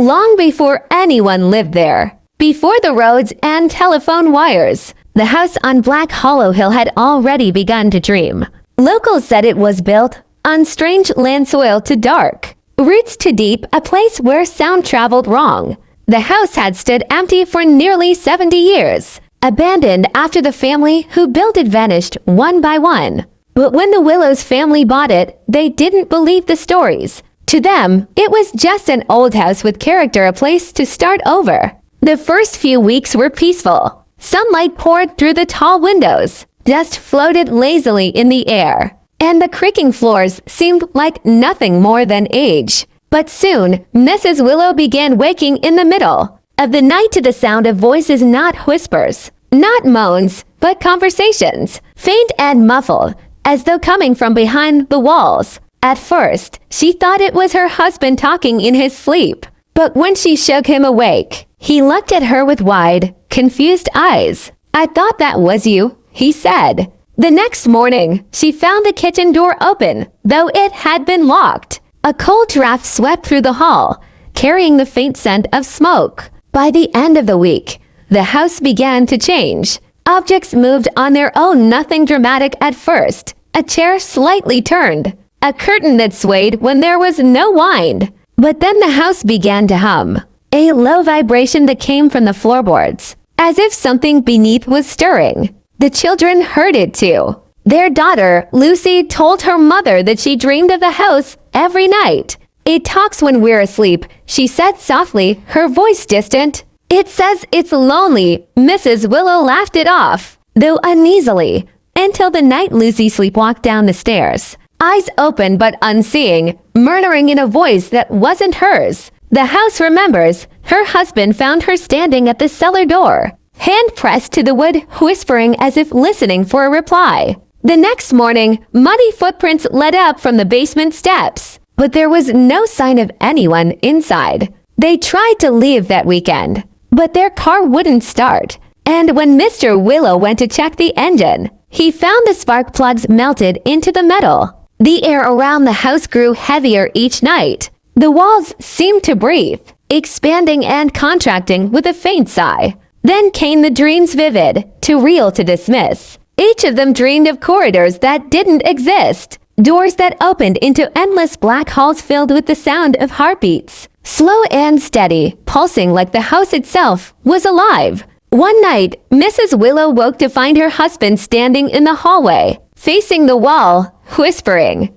long before anyone lived there. Before the roads and telephone wires, the house on Black Hollow Hill had already begun to dream. Locals said it was built on strange land soil too dark, roots too deep, a place where sound traveled wrong. The house had stood empty for nearly 70 years, abandoned after the family who built it vanished one by one. But when the Willows family bought it, they didn't believe the stories. To them, it was just an old house with character, a place to start over. The first few weeks were peaceful. Sunlight poured through the tall windows. Dust floated lazily in the air, and the creaking floors seemed like nothing more than age. But soon, Mrs. Willow began waking in the middle of the night to the sound of voices, not whispers, not moans, but conversations, faint and muffled, as though coming from behind the walls. At first, she thought it was her husband talking in his sleep. But when she shook him awake, he looked at her with wide, confused eyes. "I thought that was you," he said. The next morning, she found the kitchen door open, though it had been locked. A cold draft swept through the hall, carrying the faint scent of smoke. By the end of the week, the house began to change. Objects moved on their own, nothing dramatic at first. A chair slightly turned, a curtain that swayed when there was no wind. But then the house began to hum, a low vibration that came from the floorboards, as if something beneath was stirring. The children heard it too. Their daughter, Lucy, told her mother that she dreamed of the house every night. "It talks when we're asleep," she said softly, her voice distant. "It says it's lonely." Mrs. Willow laughed it off, though uneasily, until the night Lucy sleepwalked down the stairs, eyes open but unseeing, murmuring in a voice that wasn't hers. The house remembers her husband found her standing at the cellar door, hand pressed to the wood, whispering as if listening for a reply. The next morning, muddy footprints led up from the basement steps, but there was no sign of anyone inside. They tried to leave that weekend, but their car wouldn't start. And when Mr. Willow went to check the engine, he found the spark plugs melted into the metal. The air around the house grew heavier each night. The walls seemed to breathe, expanding and contracting with a faint sigh. Then came the dreams, vivid, too real to dismiss. Each of them dreamed of corridors that didn't exist, doors that opened into endless black halls filled with the sound of heartbeats, slow and steady, pulsing like the house itself was alive. One night, Mrs. Willow woke to find her husband standing in the hallway, facing the wall, whispering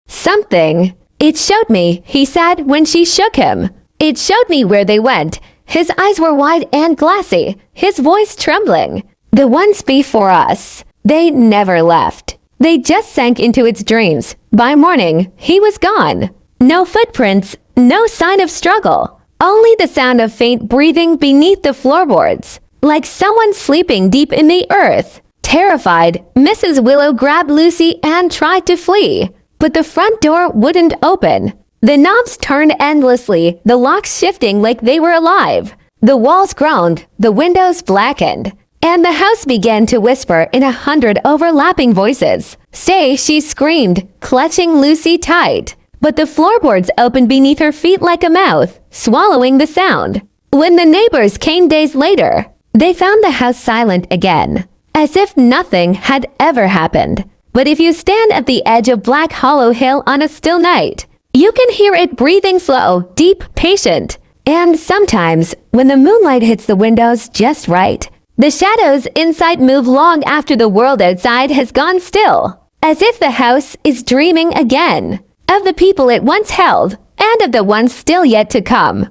something. "It showed me," he said when she shook him. "It showed me where they went." His eyes were wide and glassy, his voice trembling. "The ones before us, they never left. They just sank into its dreams. By morning, he was gone. No footprints, no sign of struggle. Only the sound of faint breathing beneath the floorboards, like someone sleeping deep in the earth." Terrified, Mrs. Willow grabbed Lucy and tried to flee, but the front door wouldn't open. The knobs turned endlessly, the locks shifting like they were alive. The walls groaned, the windows blackened, and the house began to whisper in 100 overlapping voices. "Stay," she screamed, clutching Lucy tight. But the floorboards opened beneath her feet like a mouth, swallowing the sound. When the neighbors came days later, they found the house silent again, as if nothing had ever happened. But if you stand at the edge of Black Hollow Hill on a still night, you can hear it breathing slow, deep, patient. And sometimes, when the moonlight hits the windows just right, the shadows inside move long after the world outside has gone still, as if the house is dreaming again, of the people it once held, and of the ones still yet to come.